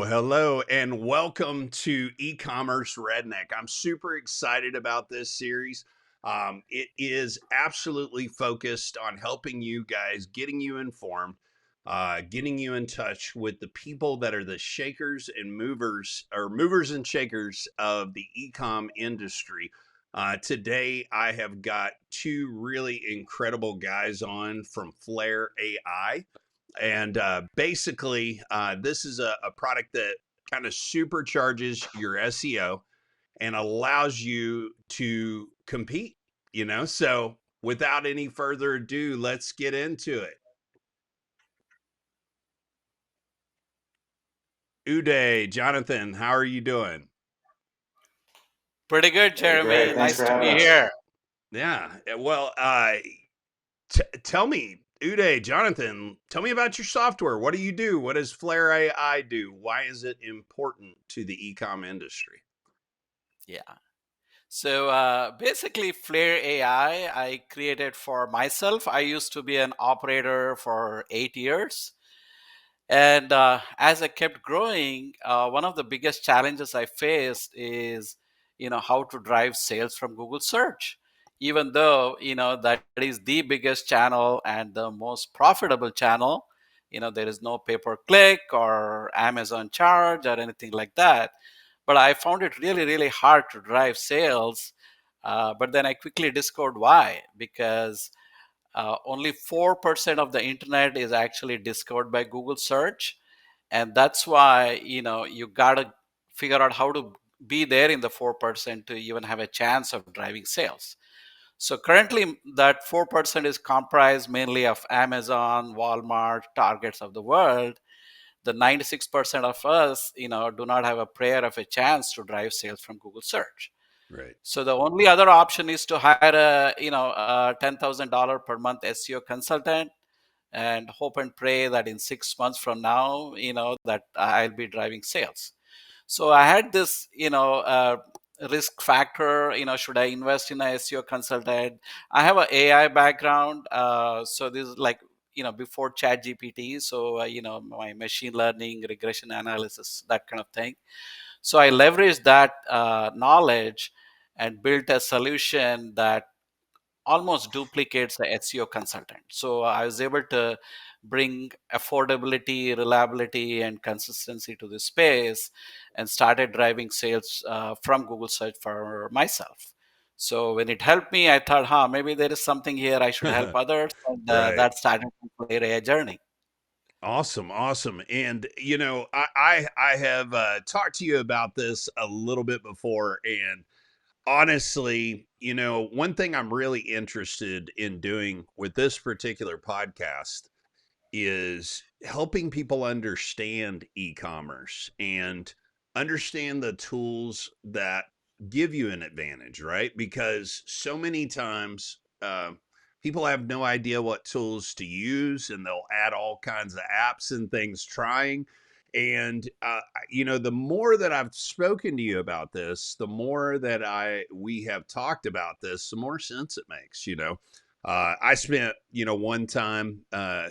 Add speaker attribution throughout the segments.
Speaker 1: hello, and welcome to E-commerce Redneck. I'm super excited about this series. It is absolutely focused on helping you guys, getting you informed, getting you in touch with the people that are the shakers and movers, or movers and shakers of the e-com industry. Today, I have got two really incredible guys on from Flare AI. And basically, this is a product that kind of supercharges your SEO and allows you to compete, So without any further ado, let's get into it. Uday, Jonathan, how are you doing?
Speaker 2: Pretty good,
Speaker 3: Hey,
Speaker 2: Jeremy.
Speaker 3: great. Thanks
Speaker 2: Nice
Speaker 3: for
Speaker 2: to
Speaker 3: having
Speaker 2: be
Speaker 3: us.
Speaker 2: here.
Speaker 1: Yeah. Well, tell me, Uday, Jonathan, tell me about your software. What do you do? What does Flare AI do? Why is it important to the e-com industry?
Speaker 2: Yeah. So basically, Flare AI, I created for myself. I used to be an operator for 8 years. And as I kept growing, one of the biggest challenges I faced is, how to drive sales from Google search. Even though, that is the biggest channel and the most profitable channel, there is no pay per click or Amazon charge or anything like that. But I found it really, really hard to drive sales. But then I quickly discovered why, because only 4% of the internet is actually discovered by Google search. And that's why, you got to figure out how to be there in the 4% to even have a chance of driving sales. So currently, that 4% is comprised mainly of Amazon, Walmart, Targets of the world. The 96% of us, do not have a prayer of a chance to drive sales from Google search.
Speaker 1: Right.
Speaker 2: So the only other option is to hire a $10,000 per month SEO consultant and hope and pray that in 6 months from now, that I'll be driving sales. So I had this, risk factor. Should I invest in a SEO consultant? I have an AI background, so this is like before Chat GPT. So my machine learning, regression analysis, that kind of thing. So I leveraged that knowledge and built a solution that almost duplicates the SEO consultant. So I was able to bring affordability, reliability, and consistency to the space and started driving sales from Google search for myself. So when it helped me, I thought, maybe there is something here I should help others. And
Speaker 1: Right.
Speaker 2: that started my AI journey.
Speaker 1: Awesome, awesome. And I have talked to you about this a little bit before, and honestly, one thing I'm really interested in doing with this particular podcast is helping people understand e-commerce and understand the tools that give you an advantage, right? Because so many times people have no idea what tools to use, and they'll add all kinds of apps and things trying. And the more that I've spoken to you about this, the more that we have talked about this, the more sense it makes. I spent, one time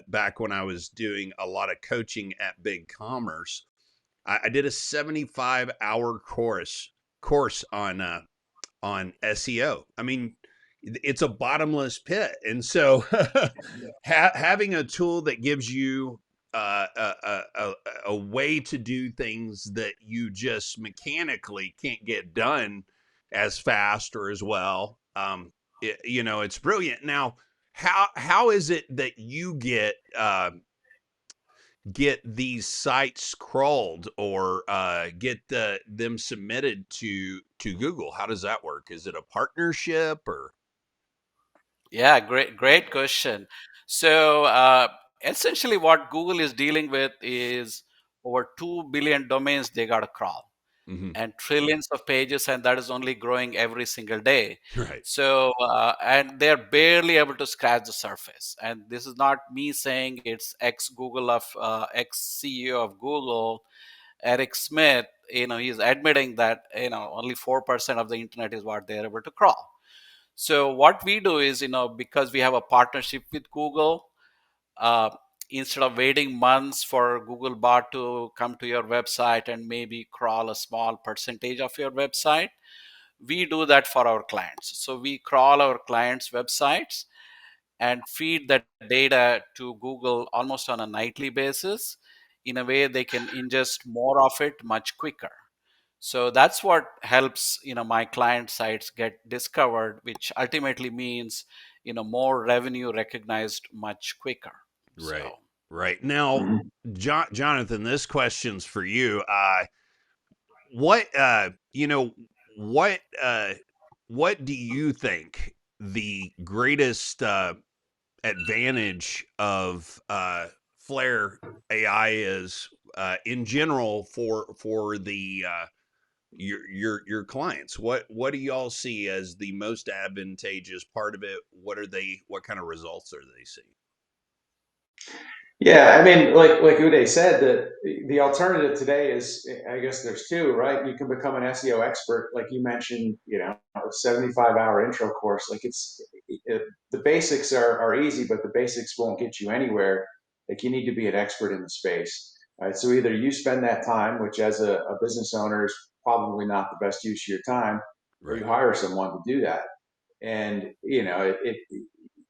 Speaker 1: back when I was doing a lot of coaching at Big Commerce, I did a 75-hour course on SEO. I mean, it's a bottomless pit, and so having a tool that gives you a way to do things that you just mechanically can't get done as fast or as well. It's brilliant. Now, how is it that you get these sites crawled or get them submitted to Google? How does that work? Is it a partnership or?
Speaker 2: Yeah, great question. So essentially, what Google is dealing with is over 2 billion domains they got to crawl,
Speaker 1: Mhm.
Speaker 2: and trillions of pages, and that is only growing every single day.
Speaker 1: Right.
Speaker 2: So and they're barely able to scratch the surface. And this is not me saying, it's ex CEO of Google, Eric Smith. He's admitting that only 4% of the internet is what they're able to crawl. So what we do is, because we have a partnership with Google, uh, instead of waiting months for Googlebot to come to your website and maybe crawl a small percentage of your website, we do that for our clients. So we crawl our clients' websites and feed that data to Google almost on a nightly basis. In a way, they can ingest more of it much quicker. So that's what helps my client sites get discovered, which ultimately means more revenue recognized much quicker.
Speaker 1: Right.
Speaker 2: So
Speaker 1: Right. Now,
Speaker 3: Mhm.
Speaker 1: Jonathan, this question's for you. What what what do you think the greatest advantage of Flare AI is in general for the your clients? What do y'all see as the most advantageous part of it? What kind of results are they seeing?
Speaker 3: Yeah, I mean, like Uday said, that the alternative today is, I guess there's two, right? You can become an SEO expert, like you mentioned, a 75-hour intro course. Like the basics are easy, but the basics won't get you anywhere. Like you need to be an expert in the space, right? So either you spend that time, which as a business owner is probably not the best use of your time, or you
Speaker 1: Right.
Speaker 3: hire someone to do that. And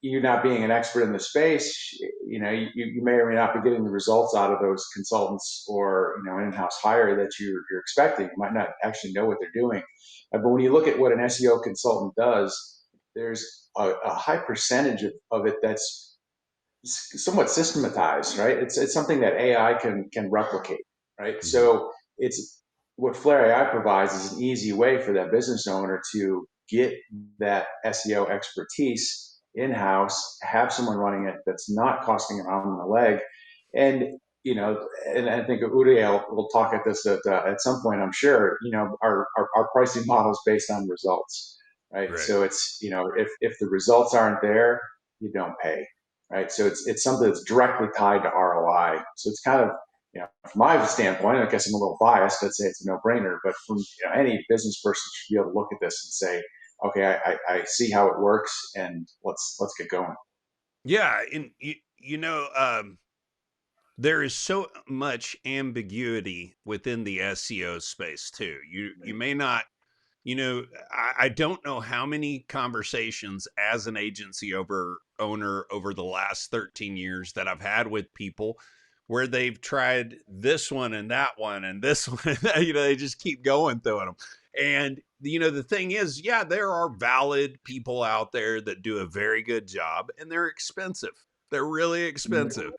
Speaker 3: you not being an expert in the space, you may or may not be getting the results out of those consultants or in-house hire that you're expecting. You might not actually know what they're doing. But when you look at what an SEO consultant does, there's a high percentage of it that's somewhat systematized, right? It's something that AI can replicate, right?
Speaker 1: Hmm.
Speaker 3: So it's what Flare AI provides is an easy way for that business owner to get that SEO expertise in house, have someone running it that's not costing an arm and a leg, and and I think Uday will talk at this at some point. I'm sure our pricing model is based on results, right?
Speaker 1: Right.
Speaker 3: So it's if the results aren't there, you don't pay, right? So it's something that's directly tied to ROI. So it's kind of from my standpoint, I guess I'm a little biased. I'd say it's a no-brainer, but from any business person should be able to look at this and say, okay, I see how it works, and let's get going.
Speaker 1: Yeah, and there is so much ambiguity within the SEO space too. You may not, I don't know how many conversations as an agency owner over the last 13 years that I've had with people where they've tried this one and that one and this one and that, they just keep going through them. And the thing is, yeah, there are valid people out there that do a very good job and they're expensive. They're really expensive.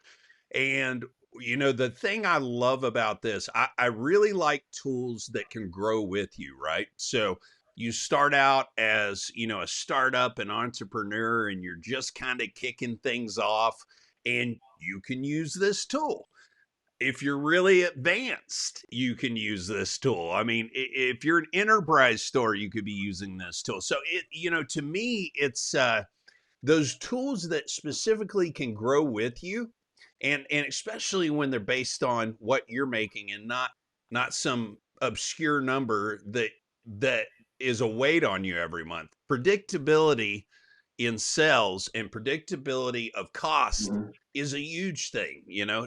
Speaker 1: And the thing I love about this, I really like tools that can grow with you, right? So you start out as, a startup, an entrepreneur, and you're just kind of kicking things off, and you can use this tool. If you're really advanced, you can use this tool. I mean, if you're an enterprise store, you could be using this tool. So to me, it's those tools that specifically can grow with you, and especially when they're based on what you're making and not some obscure number that is a weight on you every month. Predictability in sales and predictability of cost
Speaker 3: Mhm.
Speaker 1: is a huge thing.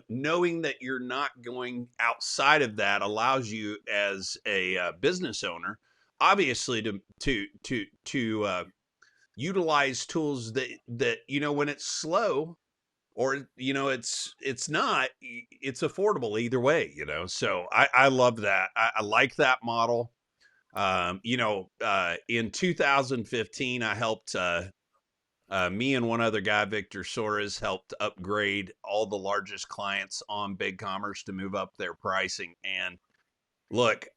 Speaker 1: Knowing that you're not going outside of that allows you as a business owner, obviously, to utilize tools that when it's slow, or it's not, it's affordable either way. So I love that. I like that model. In 2015 I helped me and one other guy, Victor Soares, helped upgrade all the largest clients on BigCommerce to move up their pricing. And look,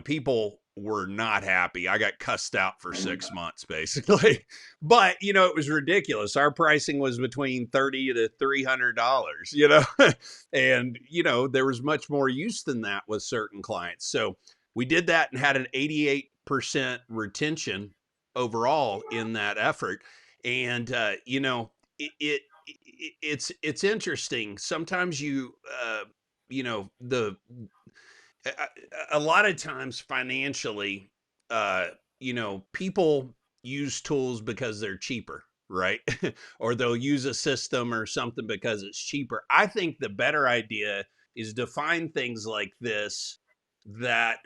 Speaker 1: people were not happy. I got cussed out for 6 months, basically. But it was ridiculous. Our pricing was between $30 to $300. And there was much more use than that with certain clients. So we did that and had an 88% retention overall in that effort. And it's interesting. Sometimes the a lot of times financially, people use tools because they're cheaper. right? Or they'll use a system or something because it's cheaper. I think the better idea is define things like this, that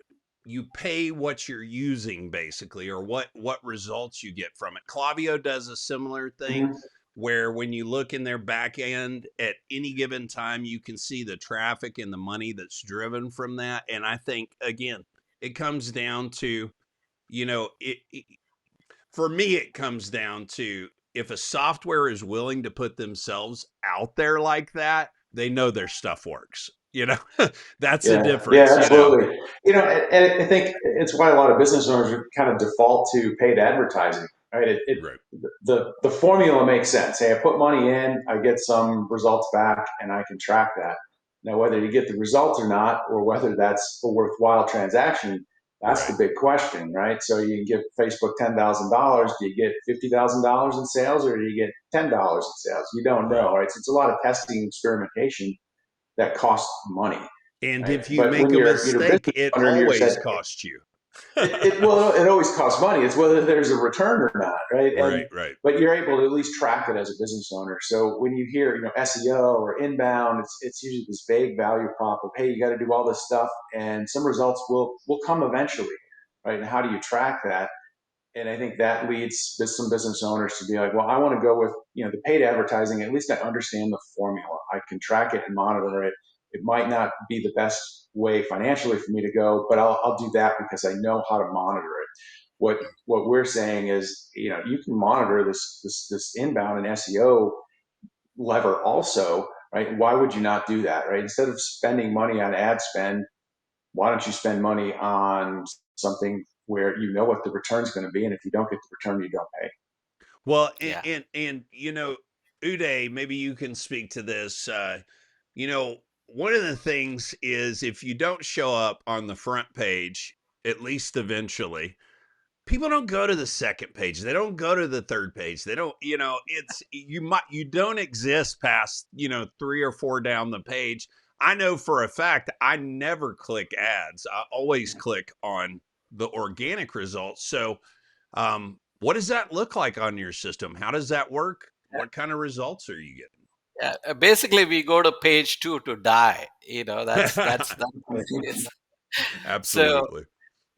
Speaker 1: you pay what you're using basically, or what results you get from it. Klaviyo does a similar thing
Speaker 3: Hmm.
Speaker 1: where when you look in their back end at any given time, you can see the traffic and the money that's driven from that. And I think, again, it comes down to, for me, it comes down to, if a software is willing to put themselves out there like that, they know their stuff works. That's the
Speaker 3: Yeah, yeah,
Speaker 1: difference.
Speaker 3: absolutely. And I think it's why a lot of business owners kind of default to paid advertising, right?
Speaker 1: Right.
Speaker 3: The formula makes sense. Hey, I put money in, I get some results back, and I can track that. Now, whether you get the results or not, or whether that's a worthwhile transaction, that's the
Speaker 1: Right.
Speaker 3: big question, right? So you can give Facebook $10,000. Do you get $50,000 in sales, or do you get $10 in sales? You don't
Speaker 1: Right.
Speaker 3: know, right? So it's a lot of testing and experimentation that costs money,
Speaker 1: And
Speaker 3: right?
Speaker 1: if you
Speaker 3: But
Speaker 1: make
Speaker 3: when
Speaker 1: a
Speaker 3: you're a
Speaker 1: mistake,
Speaker 3: business
Speaker 1: it
Speaker 3: owner, you're said
Speaker 1: always costs you.
Speaker 3: it always costs money. It's whether there's a return or not, right?
Speaker 1: Right. Right.
Speaker 3: But you're able to at least track it as a business owner. So when you hear SEO or inbound, it's usually this vague value prop of, hey, you got to do all this stuff, and some results will come eventually, right? And how do you track that? And I think that leads some business owners to be like, well, I want to go with the paid advertising. At least I understand the formula. I can track it and monitor it. It might not be the best way financially for me to go, but I'll do that because I know how to monitor it. What we're saying is, you can monitor this inbound and SEO lever also, right? Why would you not do that, right? Instead of spending money on ad spend, why don't you spend money on something where you know what the return's going to be, and if you don't get the return, you don't pay.
Speaker 1: Well, and
Speaker 2: Yeah.
Speaker 1: and, and Uday, maybe you can speak to this. One of the things is, if you don't show up on the front page, at least eventually, people don't go to the second page. They don't go to the third page. They don't, it's you don't exist past, three or four down the page. I know for a fact I never click ads. I always click on the organic results. So, what does that look like on your system? How does that work? What kind of results are you
Speaker 2: Yeah. Basically, we go to page 2 to die. That's
Speaker 1: getting?
Speaker 2: what it is. So,
Speaker 1: Absolutely.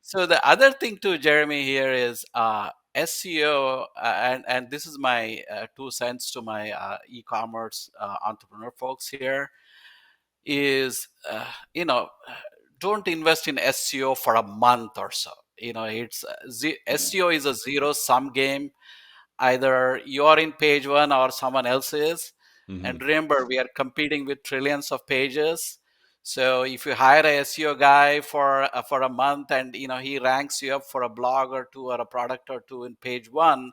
Speaker 2: so the other thing too, Jeremy, here is SEO, and this is my 2 cents to my e-commerce entrepreneur folks here. Is don't invest in SEO for a month or so. It's SEO is a zero sum game. Either you're in page 1 or someone else is.
Speaker 1: Hmm.
Speaker 2: And remember, we are competing with trillions of pages. So if you hire a SEO guy for a month, and he ranks you up for a blog or two or a product or two in page 1,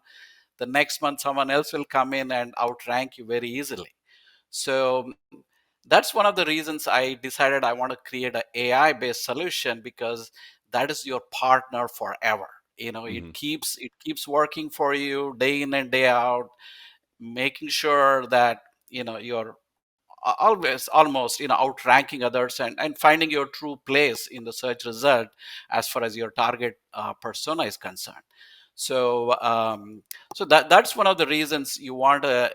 Speaker 2: the next month someone else will come in and outrank you very easily. So that's one of the reasons I decided I want to create an AI based solution, because that is your partner forever.
Speaker 1: Hmm.
Speaker 2: It keeps working for you day in and day out, making sure that you're always almost outranking others, and finding your true place in the search result as far as your target persona is concerned. So um, so that's one of the reasons you want to,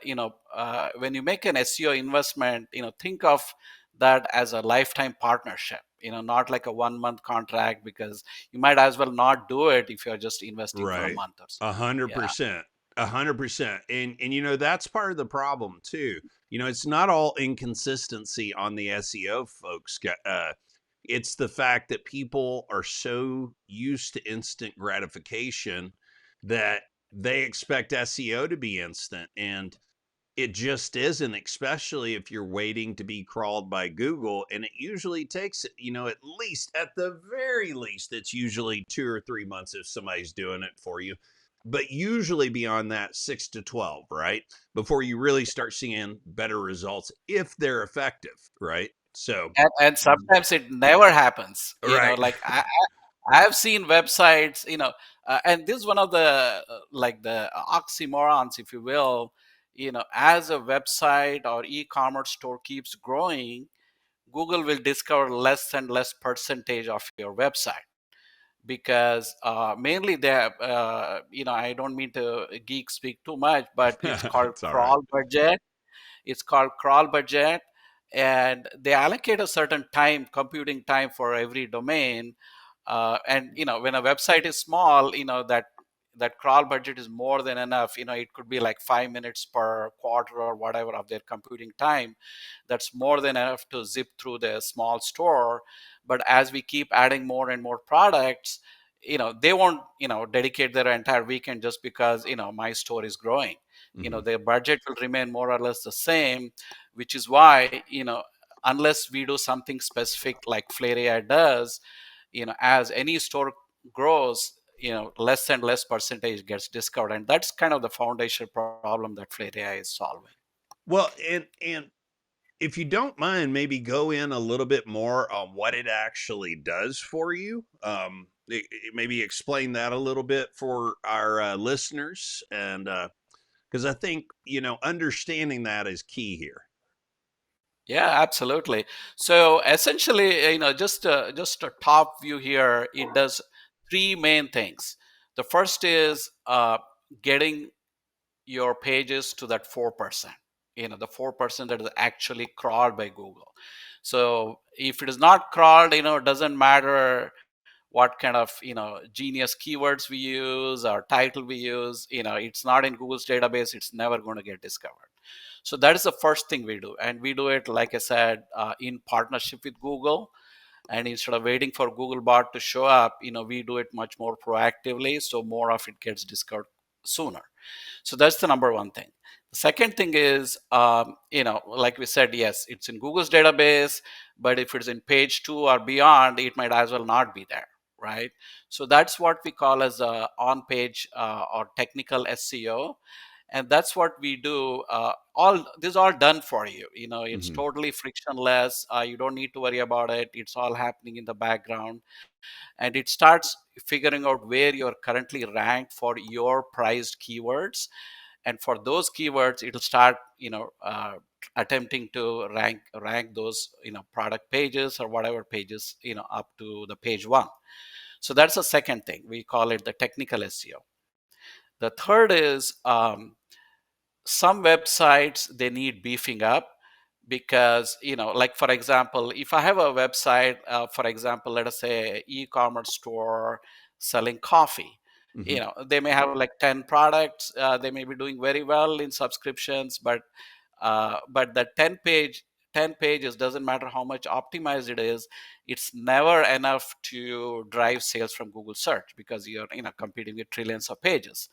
Speaker 2: when you make an SEO investment, think of that as a lifetime partnership, not like a 1 month contract, because you might as well not do it if you're just investing for a
Speaker 1: Right.
Speaker 2: month or so.
Speaker 1: A hundred
Speaker 2: Yeah.
Speaker 1: percent. 100%. And that's part of the problem too. It's not all inconsistency on the SEO folks. It's the fact that people are so used to instant gratification that they expect SEO to be instant, and it just isn't, especially if you're waiting to be crawled by Google. And it usually takes, at the very least, it's usually 2 or 3 months if somebody's doing it for you. But usually beyond that, 6 to 12, right? Before you really start seeing better results if they're effective, right? So,
Speaker 2: And sometimes it never happens,
Speaker 1: right.
Speaker 2: like I've seen websites, and this is one of the like the oxymorons, if you will. As a website or e-commerce store keeps growing, Google will discover less and less percentage of your website. because mainly I don't mean to geek speak too much, but it's called
Speaker 1: It's all right.
Speaker 2: crawl budget. It's called crawl budget, and they allocate a certain time, computing time for every domain. And when a website is small, that crawl budget is more than enough. It could be like 5 minutes per quarter or whatever of their computing time. That's more than enough to zip through the small store. But as we keep adding more and more products, they won't dedicate their entire weekend just because my store is growing.
Speaker 1: Mhm.
Speaker 2: Their budget will remain more or less the same, which is why unless we do something specific like Flare AI does, as any store grows, less and less percentage gets discovered, and that's kind of the foundational problem that Flare AI is solving.
Speaker 1: Well, and if you don't mind, maybe go in a little bit more on what it actually does for you. Maybe explain that a little bit for our listeners, and because I think understanding that is key here.
Speaker 2: Yeah, absolutely. So essentially, just a top view here, it does three main things. The first is getting your pages to that 4%, the 4% that is actually crawled by Google. So if it is not crawled, it doesn't matter what kind of genius keywords we use or title we use. It's not in Google's database, it's never going to get discovered. So that is the first thing we do, and we do it, like I said, in partnership with Google. And instead of waiting for Googlebot to show up, we do it much more proactively, so more of it gets discovered sooner. So that's the number one thing. The second thing is, like we said, yes, it's in Google's database, but if it's in page 2 or beyond, it might as well not be there, right? So that's what we call as on-page or technical SEO, and that's what we do. All this is all done for you. It's
Speaker 1: Hmm.
Speaker 2: totally frictionless. You don't need to worry about it. It's all happening in the background, and it starts figuring out where you're currently ranked for your prized keywords, and for those keywords it'll start attempting to rank those product pages or whatever pages up to the page 1. So that's the second thing. We call it the technical SEO. The third is, some websites, they need beefing up, because like for example, if I have a website, for example, let us say e-commerce store selling coffee,
Speaker 1: Hmm.
Speaker 2: they may have like 10 products. They may be doing very well in subscriptions, but the 10 pages, doesn't matter how much optimized it is, it's never enough to drive sales from Google search, because you're competing with trillions of pages.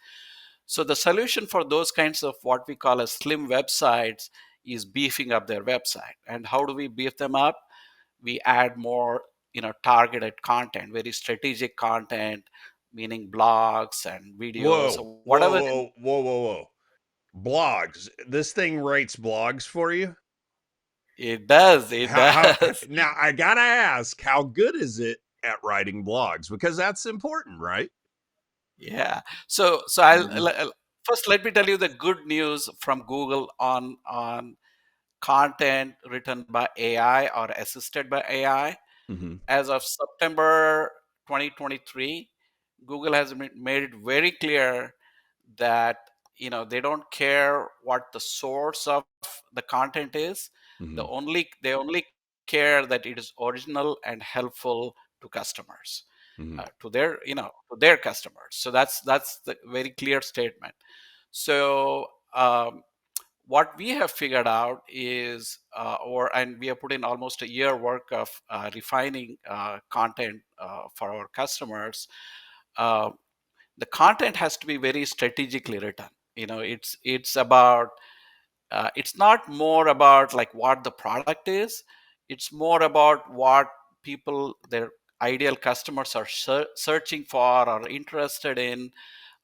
Speaker 2: So the solution for those kinds of what we call as slim websites is beefing up their website. And how do we beef them up? We add more, targeted content, very strategic content, meaning blogs and videos
Speaker 1: Whoa,
Speaker 2: or
Speaker 1: whoa,
Speaker 2: whatever.
Speaker 1: whoa, whoa, whoa, whoa! Blogs. This thing writes blogs for you.
Speaker 2: It does, it
Speaker 1: How
Speaker 2: does.
Speaker 1: now? I gotta ask, how good is it at writing blogs? Because that's important, right?
Speaker 2: Yeah. So
Speaker 1: Hmm.
Speaker 2: first let me tell you the good news from Google on content written by AI or assisted by AI.
Speaker 1: Hmm.
Speaker 2: As of September 2023, Google has made it very clear that they don't care what the source of the content is.
Speaker 1: Hmm.
Speaker 2: They only care that it is original and helpful to customers,
Speaker 1: Hmm.
Speaker 2: to their customers. So that's the very clear statement. So what we have figured out is, and we have put in almost a year work of refining content for our customers. Uh, the content has to be very strategically written. It's about, it's not more about like what the product is. It's more about what people, their ideal customers, are searching for or interested in,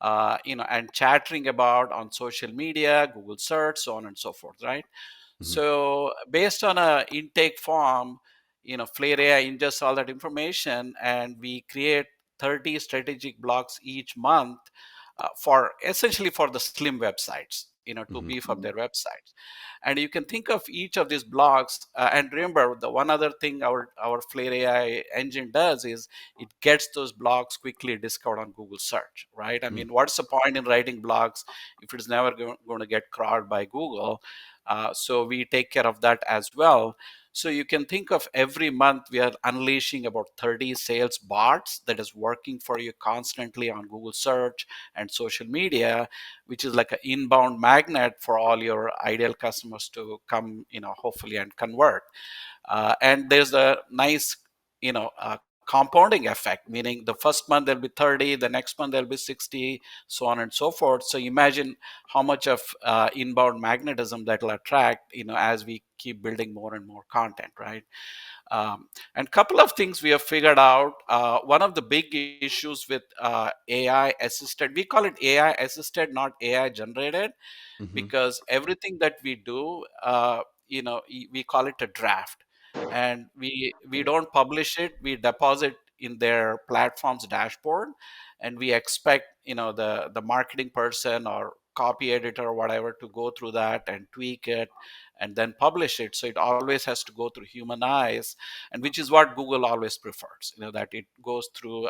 Speaker 2: and chattering about on social media, Google search, so on and so forth, right?
Speaker 1: Hmm.
Speaker 2: So based on a intake form, Flare AI ingests all that information, and we create 30 strategic blocks each month, for essentially for the slim websites. to
Speaker 1: Mhm.
Speaker 2: beef up their websites. And you can think of each of these blogs. And remember, the one other thing our Flare AI engine does is it gets those blogs quickly discovered on Google search, right? I
Speaker 1: Mm.
Speaker 2: mean, what's the point in writing blogs if it's never going to get crawled by Google? So we take care of that as well. So you can think of every month we are unleashing about 30 sales bots that is working for you constantly on Google search and social media, which is like an inbound magnet for all your ideal customers to come, hopefully, and convert. And there's a nice, compounding effect, meaning the first month there'll be 30, the next month there'll be 60, so on and so forth. So imagine how much of inbound magnetism that will attract, as we keep building more and more content, right? And a couple of things we have figured out. One of the big issues with AI assisted, we call it AI assisted, not AI generated,
Speaker 1: Mhm.
Speaker 2: because everything that we do, we call it a draft, and we don't publish it. We deposit in their platform's dashboard, and we expect the marketing person or copy editor or whatever to go through that and tweak it and then publish it. So it always has to go through human eyes, and which is what Google always prefers. That it goes through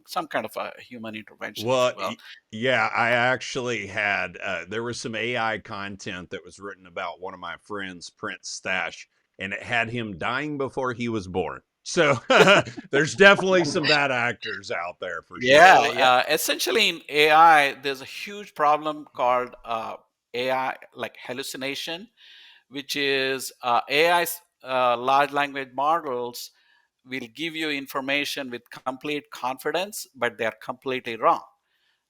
Speaker 2: some kind of a human intervention, if
Speaker 1: Well,
Speaker 2: you will.
Speaker 1: yeah, I actually had there was some AI content that was written about one of my friends, Prince Stash, and it had him dying before he was born. So there's definitely some bad actors out there for sure.
Speaker 2: Yeah,
Speaker 3: So yeah,
Speaker 2: essentially in AI, there's a huge problem called AI, like hallucination, which is AI's large language models will give you information with complete confidence, but they're completely wrong.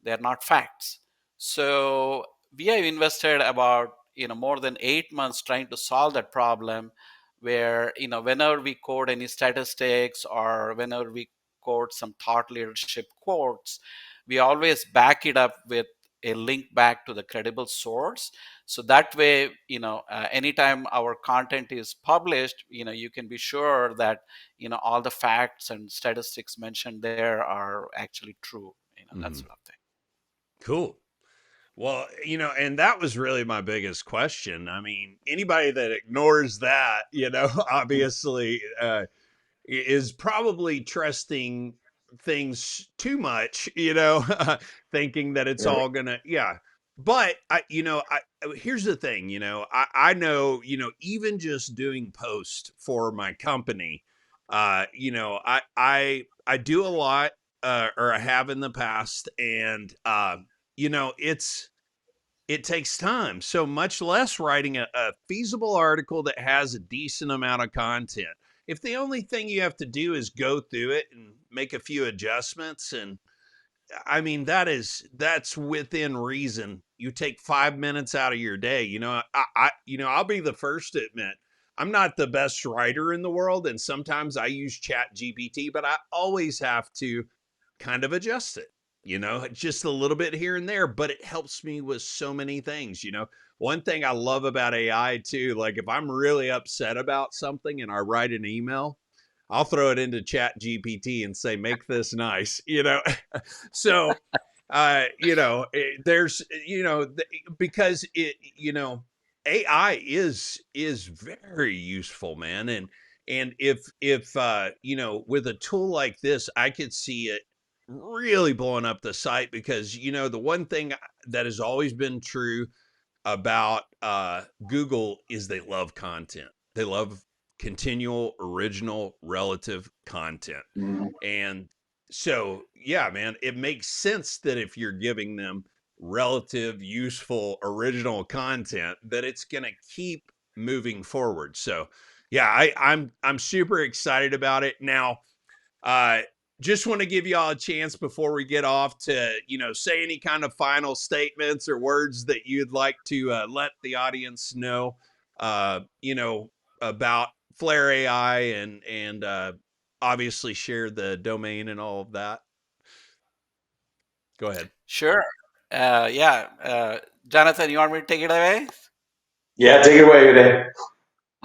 Speaker 2: They're not facts. So we have invested about more than 8 months trying to solve that problem, where whenever we quote any statistics or whenever we quote some thought leadership quotes, we always back it up with a link back to the credible source. So that way, anytime our content is published, you can be sure that all the facts and statistics mentioned there are actually true, that
Speaker 1: Mhm.
Speaker 2: sort of thing.
Speaker 1: Cool. Well, and that was really my biggest question. I mean, anybody that ignores that, obviously is probably trusting things too much, thinking that it's
Speaker 3: right.
Speaker 1: all gonna, yeah. But here's the thing, I know, even just doing post for my company, I do a lot, or I have in the past, and it takes time. So much less writing a feasible article that has a decent amount of content. If the only thing you have to do is go through it and make a few adjustments, and I mean that's within reason. You take 5 minutes out of your day. I'll be the first to admit I'm not the best writer in the world, and sometimes I use Chat GPT, but I always have to kind of adjust it, just a little bit here and there, but it helps me with so many things. One thing I love about AI too, like if I'm really upset about something and I write an email, I'll throw it into Chat GPT and say, make this nice, so, there's, because AI is very useful, man. And if with a tool like this, I could see it really blowing up the site, because the one thing that has always been true about Google is they love content. They love continual, original, relative content.
Speaker 3: Mhm.
Speaker 1: And so, yeah, man, it makes sense that if you're giving them relative, useful, original content, that it's going to keep moving forward. So, yeah, I'm super excited about it. Now, uh, just want to give y'all a chance before we get off to, say any kind of final statements or words that you'd like to let the audience know, about Flare AI, and obviously share the domain and all of that. Go ahead.
Speaker 2: Sure. Yeah. Jonathan, you want me to take it away?
Speaker 3: Yeah, take it away today.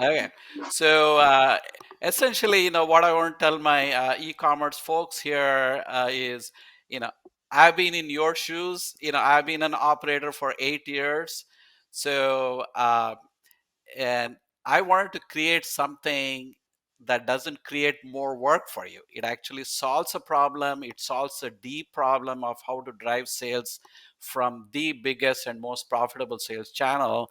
Speaker 2: Okay. So essentially, what I want to tell my e-commerce folks here is, you know, I've been in your shoes. I've been an operator for 8 years. So, and I wanted to create something that doesn't create more work for you. It actually solves a problem. It solves a deep problem of how to drive sales from the biggest and most profitable sales channel,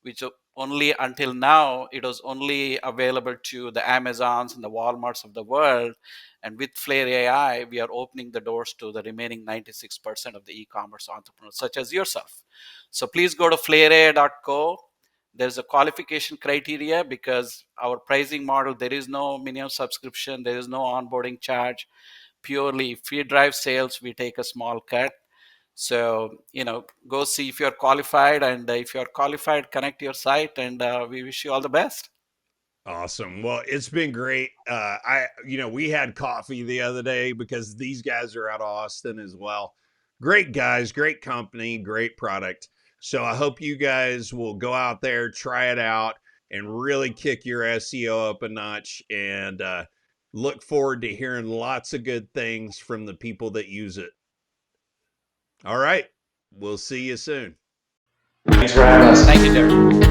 Speaker 2: which only until now it was only available to the Amazons and the Walmarts of the world. And with Flare AI, we are opening the doors to the remaining 96% of the e-commerce entrepreneurs, such as yourself. So please go to flareai.co. There's a qualification criteria because our pricing model, there is no minimum subscription, there is no onboarding charge. Purely if we drive sales, we take a small cut. So, go see if you're qualified, and if you're qualified, connect your site, and we wish you all the best.
Speaker 1: Awesome. Well, it's been great. We had coffee the other day because these guys are out of Austin as well. Great guys, great company, great product. So I hope you guys will go out there, try it out, and really kick your SEO up a notch. And look forward to hearing lots of good things from the people that use it. All right. We'll see you soon.
Speaker 3: Thanks for having us.
Speaker 2: Thank you, Derek.